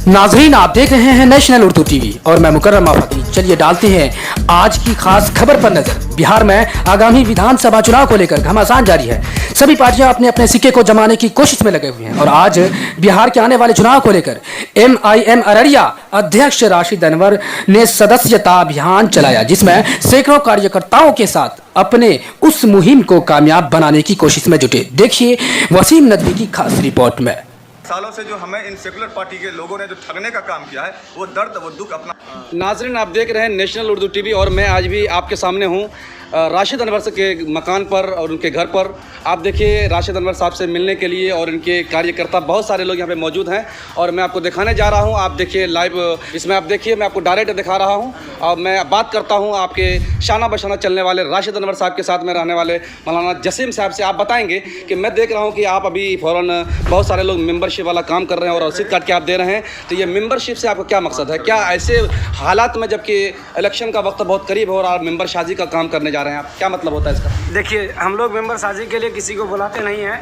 नाजरीन, आप देख रहे हैं नेशनल उर्दू टीवी और मैं मुकर्रम आफाकी। चलिए डालते हैं आज की खास खबर पर नजर। बिहार में आगामी विधानसभा चुनाव को लेकर घमासान जारी है। सभी पार्टियां अपने अपने सिक्के को जमाने की कोशिश में लगे हुए हैं और आज बिहार के आने वाले चुनाव को लेकर MIM अररिया अध्यक्ष राशिद अनवर ने सदस्यता अभियान चलाया, जिसमें सैकड़ों कार्यकर्ताओं के साथ अपने उस मुहिम को कामयाब बनाने की कोशिश में जुटे। देखिए वसीम नदवी की खास रिपोर्ट में। सालों से जो हमें इन सेकुलर पार्टी के लोगों ने जो ठगने का काम किया है, वो दर्द वो दुख अपना। नाजरीन, आप देख रहे हैं नेशनल उर्दू टीवी और मैं आज भी आपके सामने हूँ राशिद अनवर के मकान पर और उनके घर पर। आप देखिए राशिद अनवर साहब से मिलने के लिए और इनके कार्यकर्ता बहुत सारे लोग यहाँ पे मौजूद हैं और मैं आपको दिखाने जा रहा हूँ। आप देखिए लाइव इसमें, आप देखिए मैं आपको डायरेक्ट दिखा रहा हूँ और मैं बात करता हूँ आपके शाना बशाना चलने वाले राशिद अनवर साहब के साथ में रहने वाले मौलाना जसीम साहब से। आप बताएंगे कि मैं देख रहा हूँ कि आप अभी फ़ौरन बहुत सारे लोग मेंबरशिप वाला काम कर रहे हैं और रसीद काट के आप दे रहे हैं, तो ये मेंबरशिप से आपका क्या मकसद है? क्या ऐसे हालात में जबकि इलेक्शन का वक्त बहुत करीब है और आप मेंबर साजी का काम करने जा रहे हैं, आप क्या मतलब होता है इसका? देखिए, हम लोग मेंबर साजी के लिए किसी को बुलाते नहीं हैं,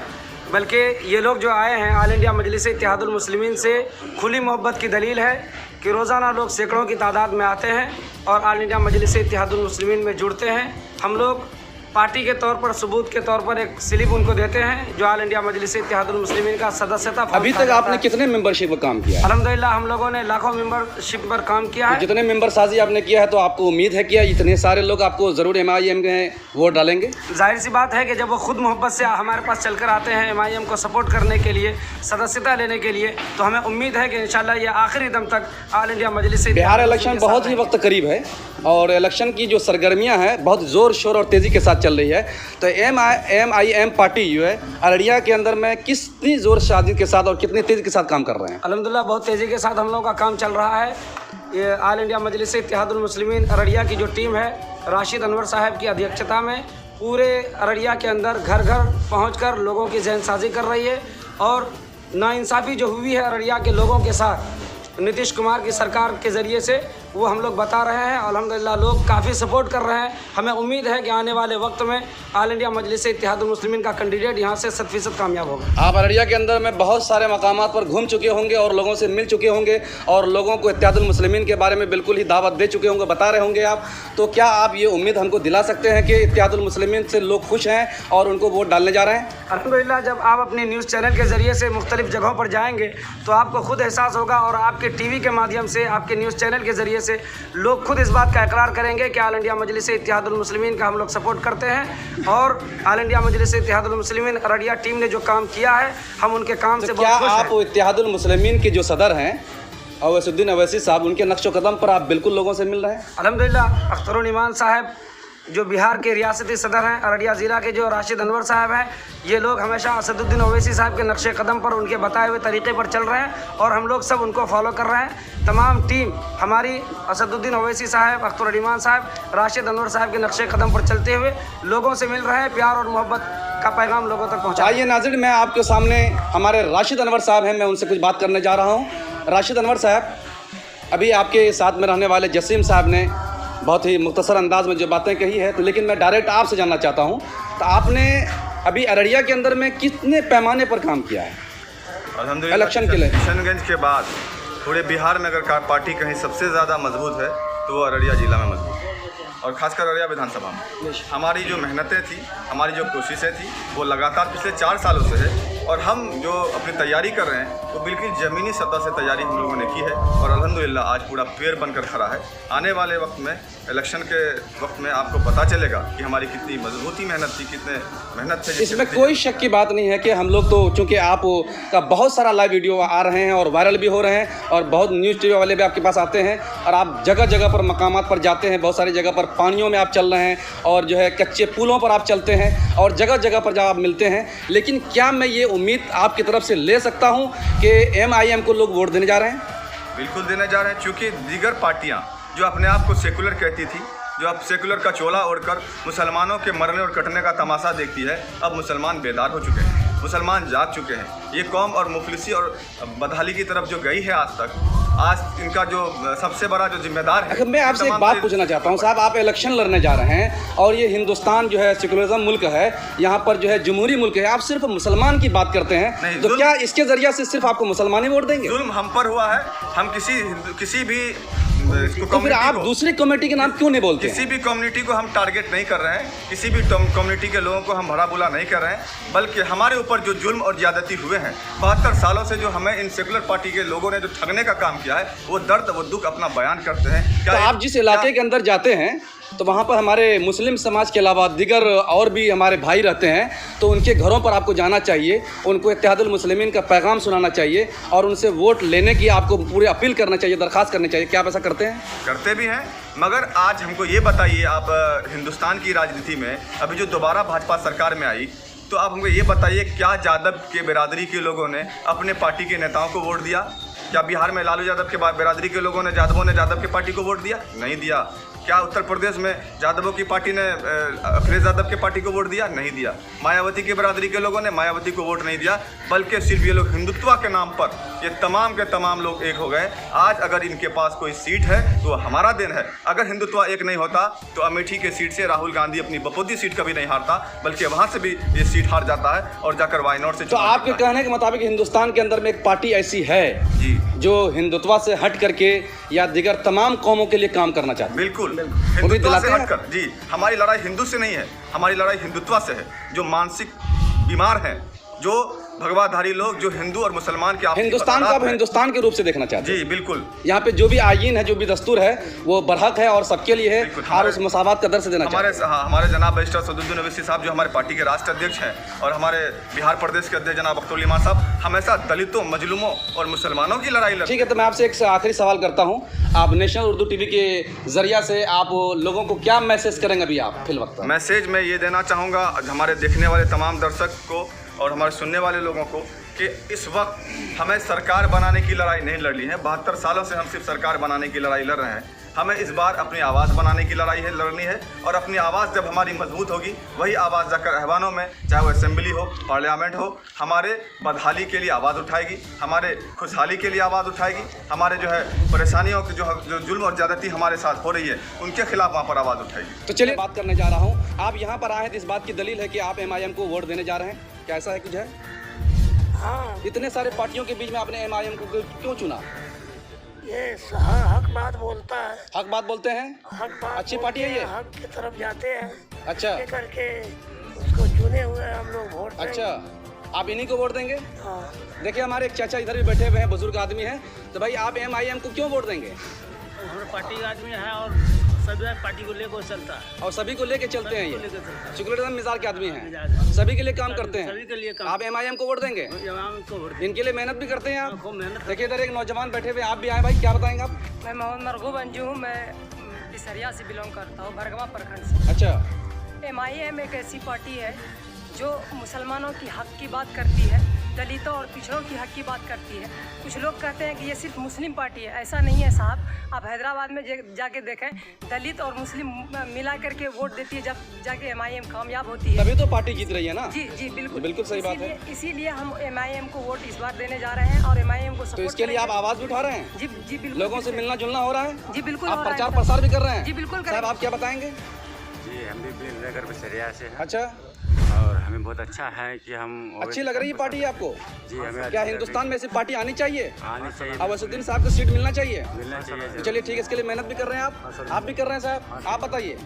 बल्कि ये लोग जो आए हैं ऑल इंडिया मजलिस इत्तेहादुल मुस्लिमीन से खुली मोहब्बत की दलील है कि रोज़ाना लोग सैकड़ों की तादाद में आते हैं और ऑल इंडिया मजलिस इत्तेहादुल मुस्लिमीन में जुड़ते हैं। हम लोग पार्टी के तौर पर सबूत के तौर पर एक स्लिप उनको देते हैं जो ऑल इंडिया मजलिस इत्तेहादुल मुस्लिमीन का सदस्यता। अभी तक आपने कितने मेंबरशिप पर काम किया है? अल्हम्दुलिल्लाह हम लोगों ने लाखों मेंबरशिप पर काम किया है। जितने मेंबर साजी आपने किया है तो आपको उम्मीद है कि इतने सारे लोग आपको ज़रूर MIM के वोट डालेंगे? जाहिर सी बात है कि जब वो खुद मोहब्बत से हमारे पास चलकर आते हैं MIM को सपोर्ट करने के लिए, सदस्यता लेने के लिए, तो हमें उम्मीद है कि इंशाल्लाह ये आखिरी दम तक ऑल इंडिया मजलिस। बिहार इलेक्शन बहुत ही वक्त करीब है और इलेक्शन की जो सरगर्मियां हैं बहुत ज़ोर शोर और तेज़ी के साथ चल रही है, तो MIM पार्टी जो है अररिया के अंदर में कितनी ज़ोर शादी के साथ और कितनी तेज़ी के साथ काम कर रहे हैं? अल्हम्दुलिल्लाह बहुत तेज़ी के साथ हम लोगों का काम चल रहा है। ये ऑल इंडिया मजलिस इत्तेहादुल मुस्लिमीन अररिया की जो टीम है राशिद अनवर साहब की अध्यक्षता में पूरे अररिया के अंदर घर घर पहुंचकर लोगों की जहन साजी कर रही है और नाइंसाफ़ी जो हुई है अररिया के लोगों के साथ नीतीश कुमार की सरकार के ज़रिए से, वो हम लोग बता रहे हैं। अल्हम्दुलिल्लाह लोग काफ़ी सपोर्ट कर रहे हैं। हमें उम्मीद है कि आने वाले वक्त में ऑल इंडिया मजलिस इत्तेहादुल मुस्लिमीन का कैंडिडेट यहाँ से 100% कामयाब होगा। आप अररिया के अंदर में बहुत सारे मकामात पर घूम चुके होंगे और लोगों से मिल चुके होंगे और लोगों को इत्तेहादुल मुस्लिमीन के बारे में बिल्कुल ही दावत दे चुके होंगे, बता रहे होंगे आप। तो क्या आप ये उम्मीद हमको दिला सकते हैं कि इत्तेहादुल मुस्लिमीन से लोग खुश हैं और उनको वोट डालने जा रहे हैं? अल्हम्दुलिल्लाह जब आप अपने न्यूज़ चैनल के ज़रिए से मुख्तलिफ़ जगहों पर जाएंगे तो आपको खुद एहसास होगा और आपके टीवी के माध्यम से, आपके न्यूज़ चैनल के ज़रिए से लोग खुद इस बात का इकरार करेंगे कि ऑल इंडिया मजलिस इत्तेहादुल मुस्लिमीन का हम लोग सपोर्ट करते हैं और ऑल इंडिया मजलिस इत्तेहादुल मुस्लिमीन अररिया टीम ने जो काम किया है हम उनके काम से बहुत खुश हैं। आप इत्तेहादुल मुस्लिमीन के जो सदर हैं अवैसुद्दीन अवैसी साहब, उनके नक्शो कदम पर आप बिल्कुल लोगों से मिल रहे हैं? अल्हम्दुलिल्लाह अख्तरुल ईमान साहब जो बिहार के रियासती सदर हैं, अररिया ज़िला के जो राशिद अनवर साहब हैं, ये लोग हमेशा असदुद्दीन ओवैसी साहब के नक्शे कदम पर, उनके बताए हुए तरीक़े पर चल रहे हैं और हम लोग सब उनको फॉलो कर रहे हैं। तमाम टीम हमारी असदुद्दीन ओवैसी साहब, अख्तरुल ईमान साहब, राशिद अनवर साहब के नक्शे कदम पर चलते हुए लोगों से मिल रहे हैं, प्यार और मोहब्बत का पैगाम लोगों तक पहुँचा। आइए नाज़रीन, मैं आपके सामने हमारे राशिद अनवर साहब हैं, मैं उनसे कुछ बात करने जा रहा हूँ। राशिद अनवर साहब, अभी आपके साथ में रहने वाले जसीम साहब ने बहुत ही मुख्तसर अंदाज में जो बातें कही है, तो लेकिन मैं डायरेक्ट आपसे जानना चाहता हूँ, तो आपने अभी अररिया के अंदर में कितने पैमाने पर काम किया है अल्हम्दुलिल्लाह इलेक्शन के लिए? किशनगंज के बाद पूरे बिहार में अगर पार्टी कहीं सबसे ज़्यादा मजबूत है तो वो अररिया ज़िला में मजबूत है और ख़ासकर अररिया विधानसभा में। हमारी जो मेहनतें थी, हमारी जो कोशिशें थी, वो लगातार पिछले 4 सालों से है और हम जो अपनी तैयारी कर रहे हैं वो बिल्कुल ज़मीनी सतह से तैयारी हम लोगों ने की है और अल्हम्दुलिल्लाह आज पूरा पेड़ बनकर खड़ा है। आने वाले वक्त में, इलेक्शन के वक्त में आपको पता चलेगा कि हमारी कितनी मजबूती मेहनत थी, कितने मेहनत से। इसमें कोई शक की बात नहीं है कि हम लोग तो चूँकि आप का बहुत सारा लाइव वीडियो आ रहे हैं और वायरल भी हो रहे हैं और बहुत न्यूज़ टीवी वाले भी आपके पास आते हैं और आप जगह जगह पर मकामात पर जाते हैं, बहुत सारी जगह पर पानियों में आप चल रहे हैं और जो है कच्चे पुलों पर आप चलते हैं और जगह जगह पर जब आप मिलते हैं। लेकिन क्या मैं ये उम्मीद आपकी तरफ से ले सकता हूँ कि MIM को लोग वोट देने जा रहे हैं? बिल्कुल देने जा रहे हैं, क्योंकि दीगर पार्टियाँ जो अपने आप को सेकुलर कहती थी, जो अब सेकुलर का चोला ओढ़कर मुसलमानों के मरने और कटने का तमाशा देखती है, अब मुसलमान बेदार हो चुके हैं। मुसलमान जाग चुके हैं। ये कौम और मुफलिसी और बदहाली की तरफ जो गई है आज इनका जो सबसे बड़ा जो जिम्मेदार है। अगर मैं आपसे एक बात पूछना चाहता हूँ साहब, आप इलेक्शन लड़ने जा रहे हैं और ये हिंदुस्तान जो है सेकुलरिज्म मुल्क है, यहाँ पर जो है जमहूरी मुल्क है, आप सिर्फ मुसलमान की बात करते हैं, तो क्या इसके जरिए से सिर्फ आपको मुसलमान ही वोट देंगे? जुल्म हम पर हुआ है, हम किसी भी तो फिर आप दूसरी कम्युनिटी के नाम क्यों नहीं बोलते? किसी भी कम्युनिटी को हम टारगेट नहीं कर रहे हैं, किसी भी कम्युनिटी के लोगों को हम भला बुला नहीं कर रहे हैं, बल्कि हमारे ऊपर जो जुल्म और ज्यादती हुए हैं 72 सालों से, जो हमें इन सेकुलर पार्टी के लोगों ने जो ठगने का काम किया है, वो दर्द वो दुख अपना बयान करते हैं। तो आप जिस इलाके के अंदर जाते हैं तो वहाँ पर हमारे मुस्लिम समाज के अलावा दिगर और भी हमारे भाई रहते हैं, तो उनके घरों पर आपको जाना चाहिए, उनको इत्तेहादुल मुस्लिमीन का पैगाम सुनाना चाहिए और उनसे वोट लेने की आपको पूरी अपील करना चाहिए, दरख्वास्त करनी चाहिए। क्या आप ऐसा करते हैं? करते भी हैं, मगर आज हमको ये बताइए, आप हिंदुस्तान की राजनीति में अभी जो दोबारा भाजपा सरकार में आई, तो आप हमको ये बताइए, क्या यादव के बिरादरी के लोगों ने अपने पार्टी के नेताओं को वोट दिया? क्या बिहार में लालू यादव के बिरादरी के लोगों ने यादव की पार्टी को वोट दिया? नहीं दिया। क्या उत्तर प्रदेश में यादवों की पार्टी ने अखिलेश यादव के पार्टी को वोट दिया? नहीं दिया। मायावती की बिरादरी के लोगों ने मायावती को वोट नहीं दिया, बल्कि सिर्फ ये लोग हिंदुत्व के नाम पर ये तमाम के तमाम लोग एक हो गए। आज अगर इनके पास कोई सीट है तो हमारा दिन है। अगर हिंदुत्व एक नहीं होता तो अमेठी के सीट से राहुल गांधी अपनी बपोदी सीट कभी नहीं हारता, बल्कि वहाँ से भी ये सीट हार जाता है और जाकर वायनाड से। तो आपके कहने के मुताबिक हिंदुस्तान के अंदर में एक पार्टी ऐसी है जी जो हिंदुत्व से हट करके या दिगर तमाम कौमों के लिए काम करना चाहते हैं? बिल्कुल, हिंदुत्व से हटकर। जी, हमारी लड़ाई हिंदू से नहीं है, हमारी लड़ाई हिंदुत्व से है। जो मानसिक बीमार हैं, जो भगवाधारी लोग, जो हिंदू और मुसलमान के हिंदुस्तान को आप हिंदुस्तान के रूप से देखना चाहते हैं? जी बिल्कुल। यहाँ पे जो भी आईन है, जो भी दस्तूर है, वो बरहक है और सबके लिए है और उस मसावत का दर्ज देना चाहिए। हमारे जनाब बैरिस्टर सदुद्दीन ओवैसी साहब, जो हमारे पार्टी के राष्ट्र अध्यक्ष हैं, और हमारे बिहार प्रदेश के अध्यक्ष जनाब अख्तर उल ईमान साहब, हमेशा दलितों, मजलूमों और मुसलमानों की लड़ाई लड़ते। ठीक है, तो मैं आपसे एक आखिरी सवाल करता हूँ। आप नेशनल उर्दू टीवी के जरिया से आप लोगों को क्या मैसेज करेंगे अभी आप फिल वक्त? मैसेज मैं ये देना चाहूँगा हमारे देखने वाले तमाम दर्शक को और हमारे सुनने वाले लोगों को कि इस वक्त हमें सरकार बनाने की लड़ाई नहीं लड़नी है। 72 सालों से हम सिर्फ सरकार बनाने की लड़ाई लड़ रहे हैं। हमें इस बार अपनी आवाज़ बनाने की लड़नी है, और अपनी आवाज़ जब हमारी मजबूत होगी, वही आवाज़ जाकर ऐवानों में, चाहे वो असेंबली हो, पार्लियामेंट हो, हमारे बदहाली के लिए आवाज़ उठाएगी, हमारे खुशहाली के लिए आवाज़ उठाएगी, हमारे जो है परेशानियों की जो जुल्म और ज़्यादती हमारे साथ हो रही है, उनके खिलाफ वहाँ पर आवाज़ उठाएगी। तो चलिए बात करने जा रहा हूँ। आप यहाँ पर आए हैं तो इस बात की दलील है कि आप MIM को वोट देने जा रहे हैं, क्या ऐसा है कुछ है? हाँ, इतने सारे पार्टियों के बीच में आपने MIM को क्यों चुना? ये हक बात बोलता है। हक बात बोलते हैं? हक बात अच्छी पार्टी है ये? हक की तरफ जाते हैं। अच्छा, ये करके उसको चुने हुए हम लोग वोट देंगे। अच्छा, आप इन्हीं को वोट देंगे? हाँ। देखिए हमारे एक चाचा इधर भी बैठे हुए हैं, बुजुर्ग आदमी हैं, तो भाई आप MIM को क्यों वोट देंगे? हमारे पार्टी का आदमी है और सभी पार्टी को लेकर चलता है और सभी को लेके चलते हैं, ये सेकुलरिज्म मिजाज के आदमी हैं, मिजाज। सभी के लिए काम करते हैं। सभी के लिए काम। आप MIM को वोट देंगे? इमाम को वोट इनके लिए मेहनत भी करते हैं आप? खूब मेहनत। देखिए इधर एक नौजवान बैठे हुए, आप भी आए भाई, क्या बताएंगे आप? मैं मोहम्मद मरगूब अंजू हूँ। मैं बिसरिया से बिलोंग करता हूँ, भरगवा प्रखंड से। अच्छा, MIM एक ऐसी पार्टी है जो मुसलमानों की हक की बात करती है, दलितों और पिछड़ों की हक की बात करती है। कुछ लोग कहते हैं कि ये सिर्फ मुस्लिम पार्टी है, ऐसा नहीं है साहब। आप हैदराबाद में जाके देखें, दलित और मुस्लिम मिला करके वोट देती है, जब जाके MIM कामयाब होती है। तभी तो पार्टी जीत रही है ना? जी जी बिल्कुल, बिल्कुल सही बात है। इसीलिए हम MIM को वोट इस बार देने जा रहे हैं और MIM को तो इसके लिए आप आवाज़ भी उठा रहे हैं? जी जी बिल्कुल। लोगों से मिलना जुलना हो रहा है? जी बिल्कुल। आप प्रचार प्रसार भी कर रहे हैं? जी बिल्कुल। साहब आप क्या बताएंगे? जी, हम भी नगर बिसरिया से हैं। अच्छा, और हमें बहुत अच्छा है कि हम अच्छी लग रही है पार्टी आपको? जी, हमें क्या हिंदुस्तान में ऐसी पार्टी आनी चाहिए? आनी चाहिए, अवसुद्दीन साहब को सीट मिलना चाहिए? मिलना चाहिए। चलिए ठीक है, इसके लिए मेहनत भी कर रहे हैं आप भी कर रहे हैं साहब। आप बताइए,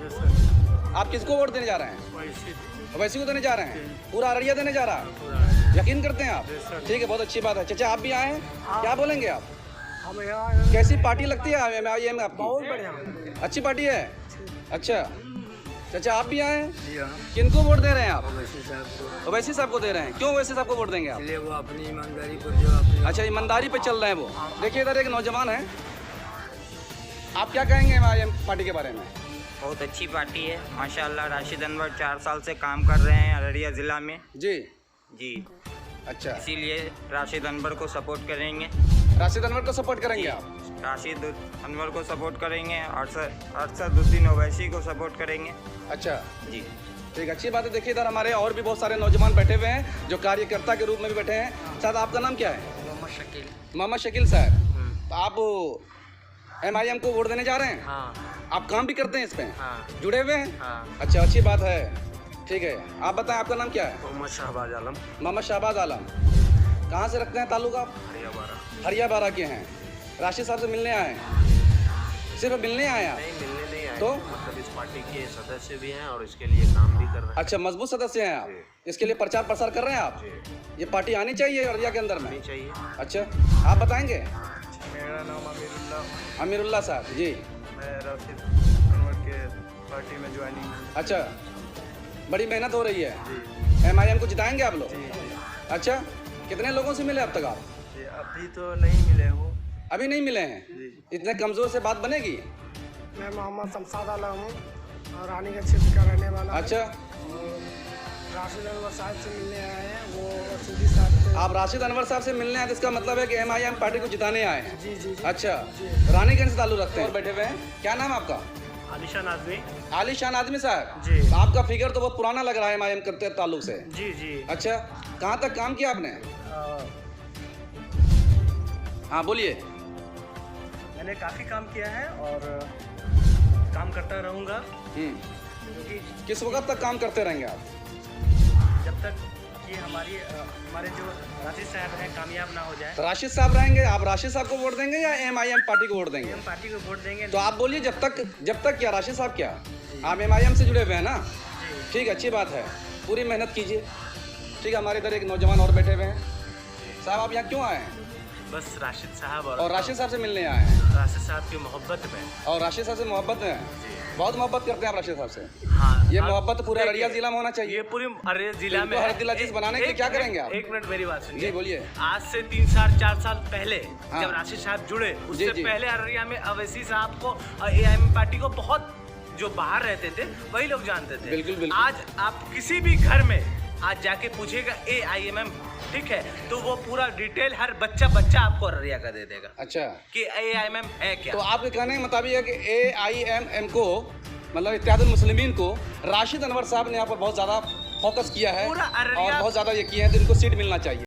आप किसको वोट देने जा रहे हैं? वैसी को देने जा रहे हैं? पूरा अररिया देने जा रहा है? यकीन करते हैं आप? ठीक है, बहुत अच्छी बात है। चाचा आप भी आए हैं, क्या बोलेंगे आप? कैसी पार्टी लगती है MIM आपको? बहुत बढ़िया। अच्छी पार्टी है। अच्छा चाचा आप भी आए हैं, किनको वोट दे रहे हैं आप? ओवैसी साहब को दे रहे हैं। क्यों ओवैसी साहब को वोट देंगे आप? वो अपनी ईमानदारी पर जो अपनी। अच्छा, ईमानदारी पे चल रहे हैं वो। देखिए इधर एक नौजवान है, आप क्या कहेंगे MIM पार्टी के बारे में? बहुत अच्छी पार्टी है माशाल्लाह। राशिद अनवर 4 साल से काम कर रहे हैं अररिया ज़िला में। जी जी, अच्छा, इसीलिए राशिद अनवर को सपोर्ट करेंगे। राशिद अनवर को सपोर्ट करेंगे आप? राशिद अनवर को सपोर्ट करेंगे और अरशदुद्दीन ओवैसी को सपोर्ट करेंगे। अच्छा जी, एक अच्छी बात है। देखिए इधर हमारे और भी बहुत सारे नौजवान बैठे हुए हैं जो कार्यकर्ता के रूप में भी बैठे हैं। साहब आपका नाम क्या है? मोहम्मद शकील साहब। तो आप MIM को वोट देने जा रहे हैं? हाँ आप काम भी करते हैं इस पे? हाँ जुड़े हुए हैं? हाँ। अच्छा, अच्छी बात है। ठीक है, आप बताएं आपका नाम क्या है? मोहम्मद शहबाज आलम, मोहम्मद शहबाज आलम। कहाँ से रखते हैं ताल्लुक आप? हरिया बारा के हैं। राशिद साहब से मिलने आए हैं? सिर्फ मिलने आए आप? नहीं मिलने नहीं आए, तो? मतलब इस पार्टी के सदस्य भी हैं और इसके लिए काम भी कर रहे हैं। अच्छा, मजबूत सदस्य हैं आप, इसके लिए प्रचार प्रसार कर रहे हैं आप? ये पार्टी आनी चाहिए अररिया के अंदर में? नहीं चाहिए। अच्छा, आप बताएंगे? मेरा नाम अमीरुल्लाह साहब जी। मैं राशिद अनवर के पार्टी में ज्वाइनिंग। अच्छा, बड़ी मेहनत हो रही है। MIM को जिताएंगे आप लोग? अच्छा, कितने लोगों से मिले अब तक आप? अभी तो नहीं मिले हूँ। अभी नहीं मिले हैं? इतने कमज़ोर से बात बनेगी? मैं मोहम्मद शमशाद आलम हूँ और रानीगंज क्षेत्र का रहने वाला हूँ। अच्छा, और राशिद अनवर साहब से मिलने आए हैं, वो सिद्दीक साहब से। आप राशिद अनवर साहब से मिलने आए तो इसका मतलब है कि MIM पार्टी को जिताने आए हैं? जी जी जी। अच्छा, रानीगंज से ताल्लुक रखते हैं और बैठे हुए हैं। क्या नाम है आपका? आलिशान आदमी। आलिशान आदमी साहब जी। आपका फिगर तो बहुत पुराना लग रहा है MIM करते ताल्लुक से। जी जी। अच्छा, कहाँ तक काम किया आपने? हाँ बोलिए। मैंने काफ़ी काम किया है और काम करता रहूँगा, क्योंकि किस वक्त तक काम करते रहेंगे आप? जब तक कि हमारे जो राशिद साहब हैं कामयाब ना हो जाए। तो राशिद साहब रहेंगे, आप राशिद साहब को वोट देंगे या MIM पार्टी को वोट देंगे? हम पार्टी को वोट देंगे। तो आप बोलिए जब तक क्या राशिद साहब क्या? आप MIM से जुड़े हुए हैं ना? ठीक, अच्छी बात है, पूरी मेहनत कीजिए। ठीक है, हमारे इधर एक नौजवान और बैठे हुए हैं। साहब आप यहाँ क्यों आए हैं? बस राशिद साहब और राशिद साहब से मिलने आए हैं? राशिद साहब की मोहब्बत में। और राशिद साहब से मोहब्बत में हैं? बहुत मोहब्बत करते हैं आप राशिद साहब से? हाँ, ये आप मोहब्बत पूरे देखिए, अररिया जिला में होना चाहिए। ये पूरी अररिया जिला में इनको है। हर दिल अजीज बनाने के लिए क्या करेंगे आप? एक मिनट मेरी बात सुनिए। जी बोलिए। आज से 3-4 साल पहले हाँ। जब राशिद साहब जुड़े, जी, उससे जी। पहले अररिया में अवैसी साहब को AIM पार्टी को बहुत जो बाहर रहते थे वही लोग जानते थे। बिल्कुल, बिल्कुल। आज आप किसी भी घर में आज जाके पूछेगा AIM, ठीक है, तो वो पूरा डिटेल हर बच्चा आपको अररिया का दे देगा अच्छा, कि AIM है क्या। तो आपके कहने के मुताबिक है कि AIM को मतलब इत्तेहादुल मुस्लिमीन को राशिद अनवर साहब ने यहाँ पर बहुत ज़्यादा फोकस किया है पूरा अररिया- और बहुत ज़्यादा ये किया है, तो इनको सीट मिलना चाहिए।